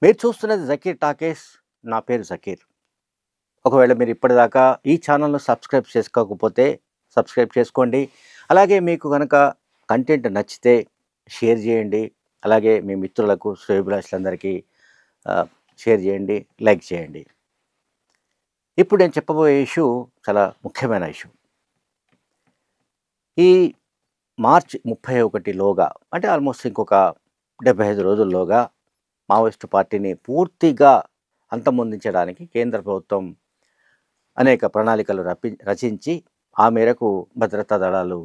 మీరు చూస్తున్నది 'జకీర్ టాకీస్'. నా పేరు జకీర్. ఒకవేళ మీరు ఇప్పటిదాకా ఈ ఛానల్‌ను సబ్స్క్రైబ్ చేసుకోకపోతే సబ్స్క్రైబ్ చేసుకోండి. అలాగే మీకు గనక కంటెంట్ నచ్చితే షేర్ చేయండి. అలాగే మీ మిత్రులకు, శ్రేయోభిలాషులందరికీ షేర్ చేయండి, లైక్ చేయండి. ఇప్పుడు నేను చెప్పబోయే ఇష్యూ చాలా ముఖ్యమైన ఇష్యూ. ఈ మార్చి 31 లోగా అంటే ఆల్మోస్ట్ ఇంకొక 75 రోజుల్లోగా మావోయిస్టు పార్టీని పూర్తిగా అంతమొందించడానికి కేంద్ర ప్రభుత్వం అనేక ప్రణాళికలు రచించి ఆ మేరకు భద్రతా దళాలు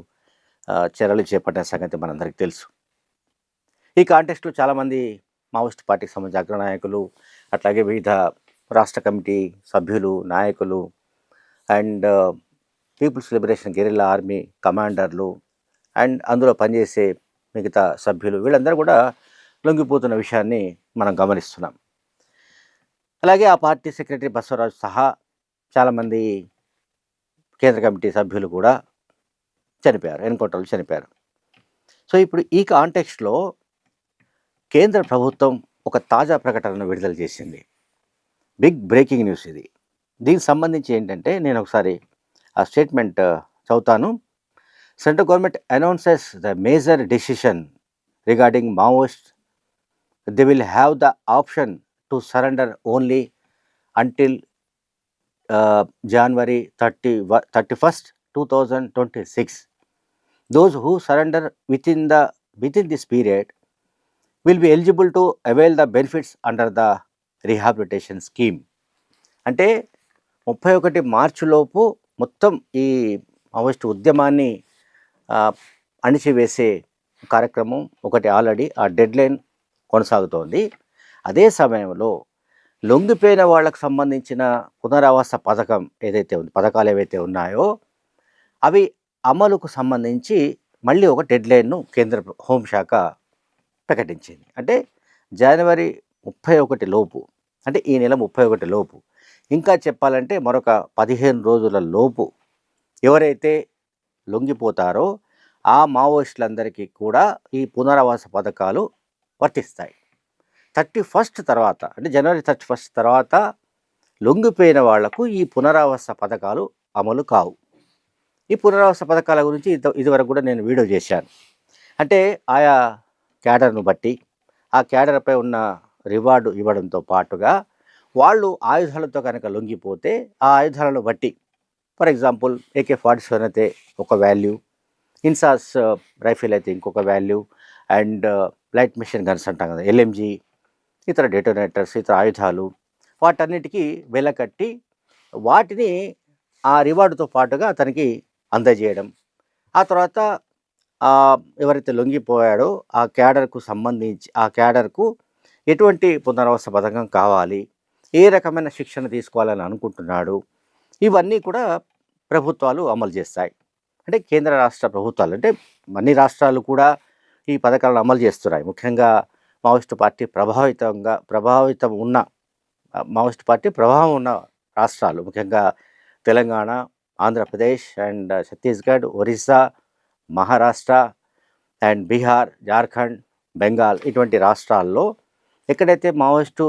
చర్యలు చేపట్టిన సంగతి మనందరికీ తెలుసు. ఈ కాంటెక్స్ట్లో చాలామంది మావోయిస్ట్ పార్టీకి సంబంధించిన అగ్రనాయకులు, అట్లాగే వివిధ రాష్ట్ర కమిటీ సభ్యులు, నాయకులు and peoples liberation guerrilla army కమాండర్లు అండ్ అందులో పనిచేసే మిగతా సభ్యులు వీళ్ళందరూ కూడా లొంగిపోతున్న విషయాన్ని మనం గమనిస్తున్నాం. అలాగే ఆ పార్టీ సెక్రటరీ బసవరాజు సహా చాలామంది కేంద్ర కమిటీ సభ్యులు కూడా చనిపోయారు, ఎన్కౌంటర్లు చనిపోయారు. సో ఇప్పుడు ఈ కాంటెక్స్ట్లో కేంద్ర ప్రభుత్వం ఒక తాజా ప్రకటనను విడుదల చేసింది. బిగ్ బ్రేకింగ్ న్యూస్ ఇది. దీనికి సంబంధించి ఏంటంటే నేను ఒకసారి ఆ స్టేట్మెంట్ చదువుతాను. Central government announces the major decision regarding Maoist. They will have the option to surrender only until January 31st, 2026. Those who surrender within this period will be eligible to avail the benefits under the rehabilitation scheme. అంటే 31 మార్చిలోపు మొత్తం ఈ Maoist ఉద్యమాన్ని అణిచివేసే కార్యక్రమం ఒకటి already ఆ deadline కొనసాగుతోంది. అదే సమయంలో లొంగిపోయిన వాళ్ళకు సంబంధించిన పునరావాస పథకం పథకాలు ఏవైతే ఉన్నాయో అవి అమలుకు సంబంధించి మళ్ళీ ఒక డెడ్లైన్ను కేంద్ర హోంశాఖ ప్రకటించింది. అంటే జనవరి 31 లోపు, అంటే ఈ నెల 31 లోపు, ఇంకా చెప్పాలంటే మరొక 15 రోజుల లోపు ఎవరైతే లొంగిపోతారో ఆ మావోయిస్టులందరికీ కూడా ఈ పునరావాస పథకాలు వర్తిస్తాయి. 31st తర్వాత, అంటే జనవరి 31st తర్వాత లొంగిపోయిన వాళ్లకు ఈ పునరావాస పథకాలు అమలు కావు. ఈ పునరావాస పథకాల గురించి ఇదివరకు కూడా నేను వీడియో చేశాను. అంటే ఆయా క్యాడర్ను బట్టి ఆ క్యాడర్పై ఉన్న రివార్డు ఇవ్వడంతో పాటుగా వాళ్ళు ఆయుధాలతో కనుక లొంగిపోతే ఆ ఆయుధాలను బట్టి, ఫర్ ఎగ్జాంపుల్ AK-47 అయితే ఒక వాల్యూ, ఇన్సాస్ రైఫిల్ అయితే ఇంకొక value, and light machine guns అంటాం కదా, LMG, ఇతర డెటోనేటర్స్, ఇతర ఆయుధాలు, వాటన్నిటికీ వెలకట్టి వాటిని ఆ రివార్డుతో పాటుగా అతనికి అందజేయడం. ఆ తర్వాత ఎవరైతే లొంగిపోయాడో ఆ క్యాడర్కు సంబంధించి ఆ క్యాడర్కు ఎటువంటి పునరావాస పథకం కావాలి, ఏ రకమైన శిక్షణ తీసుకోవాలని అనుకుంటున్నాడు, ఇవన్నీ కూడా ప్రభుత్వాలు అమలు చేస్తాయి. అంటే కేంద్ర రాష్ట్ర ప్రభుత్వాలు, అంటే అన్ని రాష్ట్రాలు కూడా ఈ పథకాలను అమలు చేస్తున్నాయి. ముఖ్యంగా మావోయిస్టు పార్టీ మావోయిస్టు పార్టీ ప్రభావం ఉన్న రాష్ట్రాలు, ముఖ్యంగా తెలంగాణ, ఆంధ్రప్రదేశ్ అండ్ ఛత్తీస్గఢ్, ఒరిస్సా, మహారాష్ట్ర అండ్ బీహార్, జార్ఖండ్, బెంగాల్, ఇటువంటి రాష్ట్రాల్లో ఎక్కడైతే మావోయిస్టు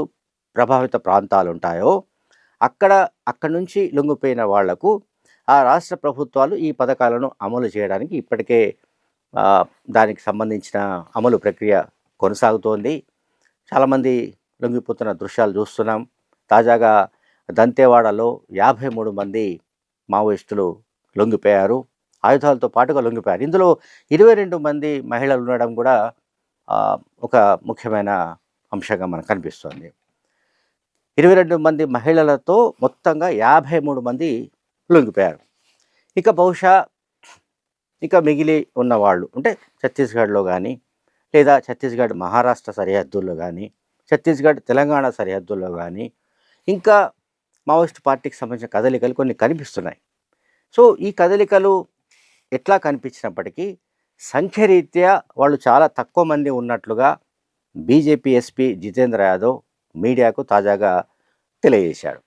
ప్రభావిత ప్రాంతాలు ఉంటాయో అక్కడి నుంచి లొంగిపోయిన వాళ్లకు ఆ రాష్ట్ర ప్రభుత్వాలు ఈ పథకాలను అమలు చేయడానికి ఇప్పటికే దానికి సంబంధించిన అమలు ప్రక్రియ కొనసాగుతోంది. చాలామంది లొంగిపోతున్న దృశ్యాలు చూస్తున్నాం. తాజాగా దంతేవాడలో 53 మంది మావోయిస్టులు లొంగిపోయారు, ఆయుధాలతో పాటుగా లొంగిపోయారు. ఇందులో 22 మంది మహిళలు ఉండడం కూడా ఒక ముఖ్యమైన అంశంగా మనకు కనిపిస్తుంది. 22 మంది మహిళలతో మొత్తంగా 53 మంది లొంగిపోయారు. ఇక బహుశా మిగిలి ఉన్నవాళ్ళు అంటే ఛత్తీస్గఢ్లో కానీ, లేదా ఛత్తీస్గఢ్ మహారాష్ట్ర సరిహద్దుల్లో కానీ, ఛత్తీస్గఢ్ తెలంగాణ సరిహద్దుల్లో కానీ ఇంకా మావోయిస్ట్ పార్టీకి సంబంధించిన కదలికలు కొన్ని కనిపిస్తున్నాయి. సో ఈ కదలికలు ఎట్లా కనిపించినప్పటికీ సంఖ్యరీత్యా వాళ్ళు చాలా తక్కువ మంది ఉన్నట్లుగా బీజేపీ ఎస్పీ జితేంద్ర యాదవ్ మీడియాకు తాజాగా తెలియజేశాడు.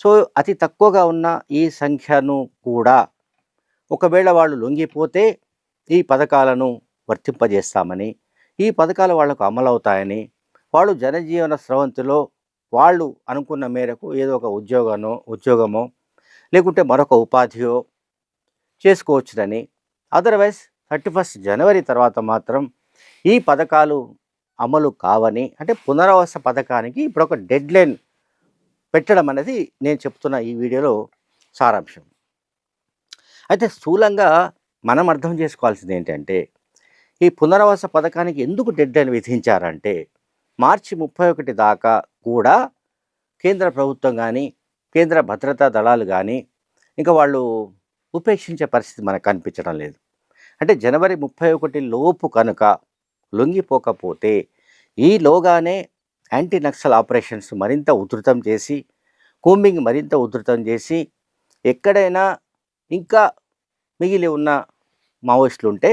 సో అతి తక్కువగా ఉన్న ఈ సంఖ్యను కూడా ఒకవేళ వాళ్ళు లొంగిపోతే ఈ పథకాలను వర్తింపజేస్తామని, ఈ పథకాలు వాళ్లకు అమలవుతాయని వాళ్ళు జనజీవన స్రవంతిలో వాళ్ళు అనుకున్న మేరకు ఏదో ఒక ఉద్యోగమో లేకుంటే మరొక ఉపాధియో చేసుకోవచ్చునని, అదర్వైజ్ 31 జనవరి తర్వాత మాత్రం ఈ పథకాలు అమలు కావని, అంటే పునరావాస పథకానికి ఇప్పుడు ఒక డెడ్లైన్ పెట్టడం అనేది నేను చెప్తున్న ఈ వీడియోలో సారాంశం. అయితే స్థూలంగా మనం అర్థం చేసుకోవాల్సింది ఏంటంటే, ఈ పునరావాస పథకానికి ఎందుకు డెడ్లైన్ విధించారంటే, మార్చి 31 దాకా కూడా కేంద్ర ప్రభుత్వం కానీ, కేంద్ర భద్రతా దళాలు కానీ ఇంకా వాళ్ళు ఉపేక్షించే పరిస్థితి మనకు కనిపించడం లేదు. అంటే జనవరి 31 లోపు కనుక లొంగిపోకపోతే ఈలోగానే యాంటీ నక్సల్ ఆపరేషన్స్ మరింత ఉధృతం చేసి, కూంబింగ్ మరింత ఉధృతం చేసి, ఎక్కడైనా ఇంకా మిగిలి ఉన్న మావోయిస్టులు ఉంటే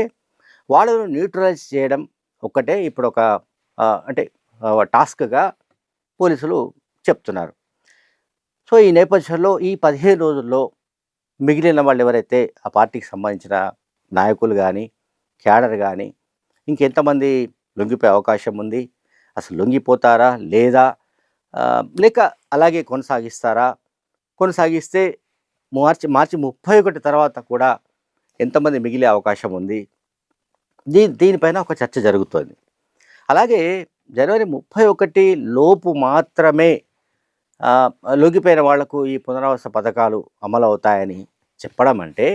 వాళ్ళను న్యూట్రలైజ్ చేయడం ఒక్కటే ఇప్పుడు ఒక అంటే టాస్క్గా పోలీసులు చెప్తున్నారు. సో ఈ నేపథ్యంలో ఈ 15 రోజుల్లో మిగిలిన వాళ్ళు ఎవరైతే ఆ పార్టీకి సంబంధించిన నాయకులు కానీ, క్యాడర్ కానీ ఇంకెంతమంది లొంగిపోయే అవకాశం ఉంది, అసలు లొంగిపోతారా లేదా, లేక అలాగే కొనసాగిస్తారా, కొనసాగిస్తే మార్చి 31 తర్వాత కూడా ఎంతమంది మిగిలే అవకాశం ఉంది, దీనిపైన ఒక చర్చ జరుగుతుంది. అలాగే జనవరి 31 లోపు మాత్రమే లొంగిపోయిన వాళ్లకు ఈ పునరావాస పథకాలు అమలు అవుతాయని చెప్పడం అంటే,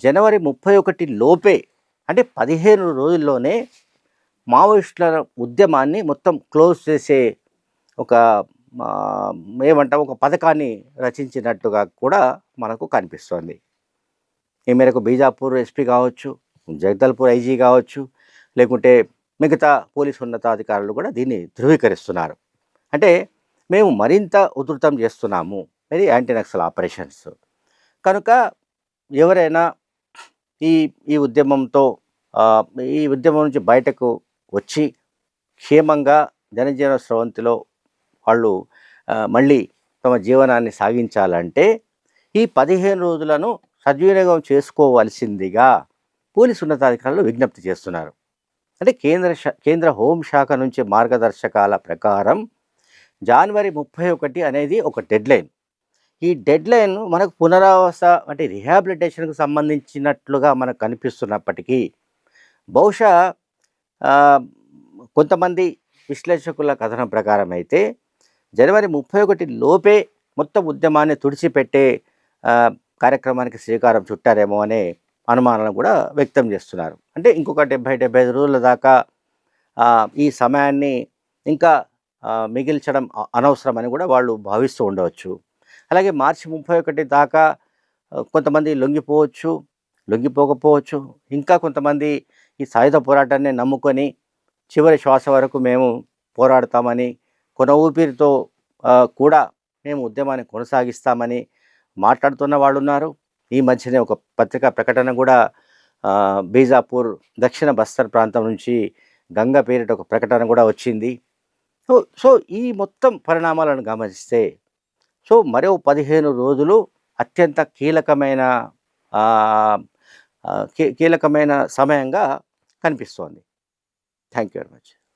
జనవరి 31 లోపే అంటే 15 రోజుల్లోనే మావోయిస్టుల ఉద్యమాన్ని మొత్తం క్లోజ్ చేసే ఒక ఏమంటాం ఒక పథకాన్ని రచించినట్టుగా కూడా మనకు కనిపిస్తోంది. ఈ మేరకు బీజాపూర్ ఎస్పీ కావచ్చు, జగదల్పూర్ ఐజీ కావచ్చు, లేకుంటే మిగతా పోలీసు ఉన్నతాధికారులు కూడా దీన్ని ధృవీకరిస్తున్నారు. అంటే మేము మరింత ఉధృతం చేస్తున్నాము ఇది యాంటీ నక్సల్ ఆపరేషన్స్. కనుక ఎవరైనా ఈ ఈ ఉద్యమంతో ఈ ఉద్యమం నుంచి బయటకు వచ్చి క్షేమంగా జనజీవన స్రవంతిలో వాళ్ళు మళ్ళీ తమ జీవనాన్ని సాగించాలంటే ఈ 15 రోజులను సద్వినియోగం చేసుకోవాల్సిందిగా పోలీసు ఉన్నతాధికారులు విజ్ఞప్తి చేస్తున్నారు. అంటే కేంద్ర హోంశాఖ నుంచి మార్గదర్శకాల ప్రకారం జనవరి 31 అనేది ఒక డెడ్లైన్. ఈ డెడ్లైన్ మనకు పునరావాస అంటే రిహాబిలిటేషన్కు సంబంధించినట్లుగా మనకు కనిపిస్తున్నప్పటికీ, బహుశా కొంతమంది విశ్లేషకుల కథనం ప్రకారం అయితే జనవరి 31 లోపే మొత్తం ఉద్యమాన్ని తుడిచిపెట్టే కార్యక్రమానికి శ్రీకారం చుట్టారేమో అనే అనుమానాలను కూడా వ్యక్తం చేస్తున్నారు. అంటే ఇంకొక 70-75 రోజుల దాకా ఈ సమయాన్ని ఇంకా మిగిల్చడం అనవసరమని కూడా వాళ్ళు భావిస్తూ ఉండవచ్చు. అలాగే మార్చి 31 దాకా కొంతమంది లొంగిపోవచ్చు, లొంగిపోకపోవచ్చు. ఇంకా కొంతమంది ఈ సాయుధ పోరాటాన్ని నమ్ముకొని చివరి శ్వాస వరకు మేము పోరాడతామని, కొన ఊపిరితో కూడా మేము ఉద్యమాన్ని కొనసాగిస్తామని మాట్లాడుతున్న వాళ్ళు ఉన్నారు. ఈ మధ్యనే ఒక పత్రికా ప్రకటన కూడా బీజాపూర్ దక్షిణ బస్తర్ ప్రాంతం నుంచి గంగా పేరిట ఒక ప్రకటన కూడా వచ్చింది. సో ఈ మొత్తం పరిణామాలను గమనిస్తే మరో 15 రోజులు అత్యంత కీలకమైన సమయంగా కనిపిస్తోంది. Thank you very much.